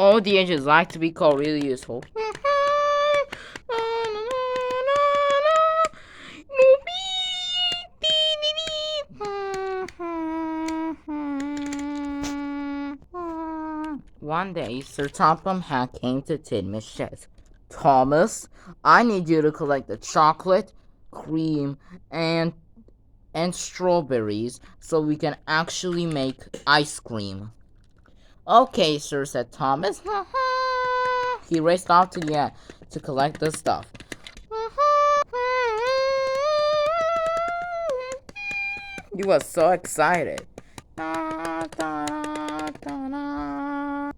all the engines like to be called really useful. One day, Sir Toppam Hat came to Tidmouth says, Thomas, I need you to collect the chocolate, cream, and strawberries so we can actually make ice cream. Okay, sir, said Thomas. He raced off to collect the stuff. He was so excited.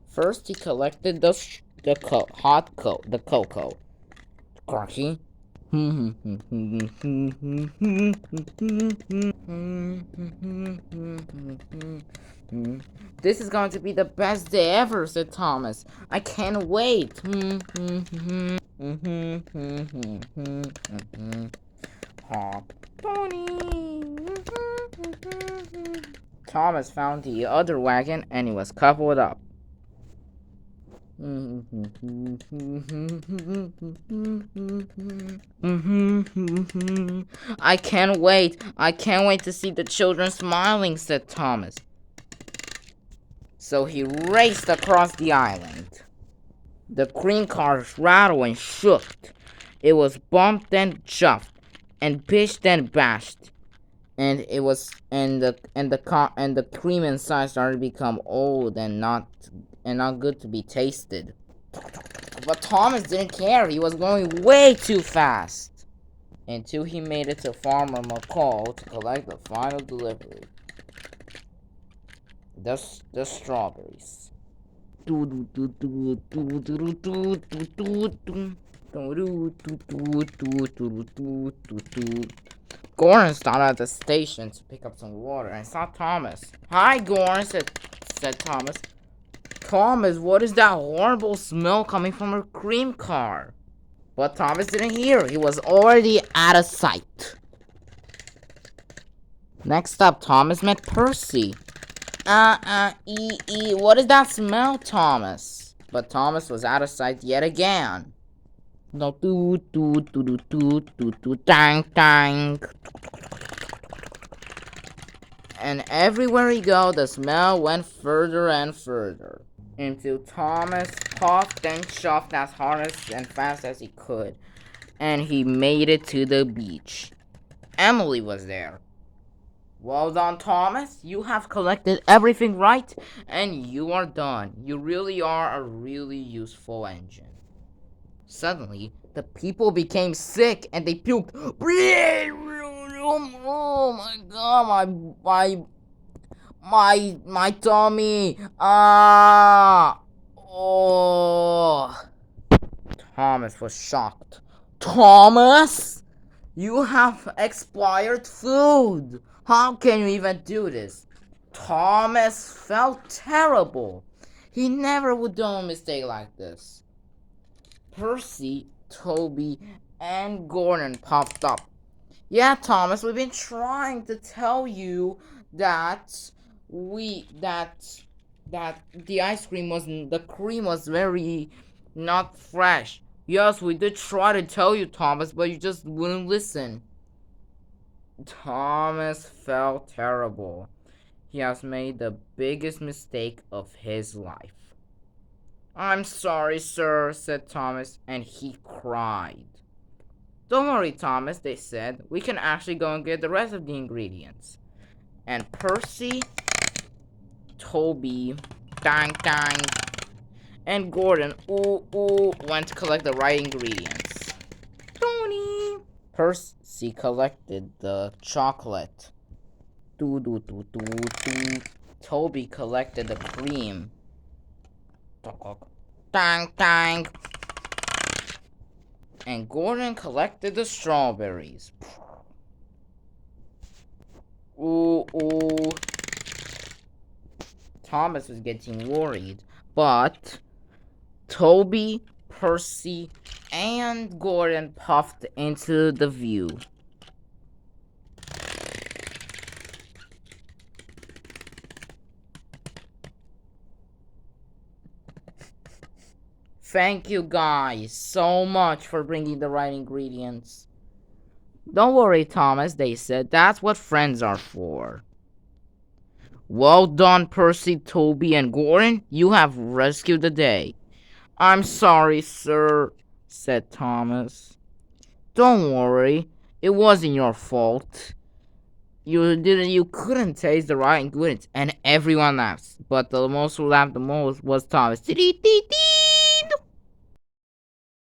First, he collected the cocoa. Crunchy. This is going to be the best day ever, said Thomas. I can't wait. Hop, pony. Thomas found the other wagon and it was coupled up. I can't wait. I can't wait to see the children smiling, said Thomas. So he raced across the island. The cream cars rattled and shook. It was bumped and chuffed, and pitched and bashed, and the cream inside started to become old and not good to be tasted. But Thomas didn't care. He was going way too fast until he made it to Farmer McCall to collect the final delivery. The strawberries. Gordon stopped at the station to pick up some water and saw Thomas. Hi, Gordon, said Thomas. Thomas, what is that horrible smell coming from a cream car? But Thomas didn't hear. He was already out of sight. Next up, Thomas met Percy. What is that smell, Thomas? But Thomas was out of sight yet again. No, dang, dang. And everywhere he go, the smell went further and further, until Thomas puffed and shoved as hard and fast as he could, and he made it to the beach. Emily was there. Well done, Thomas. You have collected everything right, and you are done. You really are a really useful engine. Suddenly, the people became sick and they puked. Oh my god, my tummy. Oh. Thomas was shocked. Thomas? You have expired food. How can you even do this? Thomas felt terrible. He never would do a mistake like this. Percy, Toby, and Gordon popped up. Yeah, Thomas, we've been trying to tell you that the cream was very not fresh. Yes, we did try to tell you, Thomas, but you just wouldn't listen. Thomas felt terrible. He has made the biggest mistake of his life. I'm sorry, sir, said Thomas, and he cried. Don't worry, Thomas, they said. We can actually go and get the rest of the ingredients. And Percy, Toby, dang, and Gordon, went to collect the right ingredients. Tony. Percy collected the chocolate. Toby collected the cream. Dang. And Gordon collected the strawberries. Ooh. Thomas was getting worried, but Toby, Percy, and Gordon puffed into the view. Thank you guys so much for bringing the right ingredients. Don't worry, Thomas, they said. That's what friends are for. Well done, Percy, Toby, and Gordon. You have rescued the day. I'm sorry, sir, said Thomas. Don't worry. It wasn't your fault. You couldn't taste the right ingredients, and everyone laughed. But the most who laughed the most was Thomas.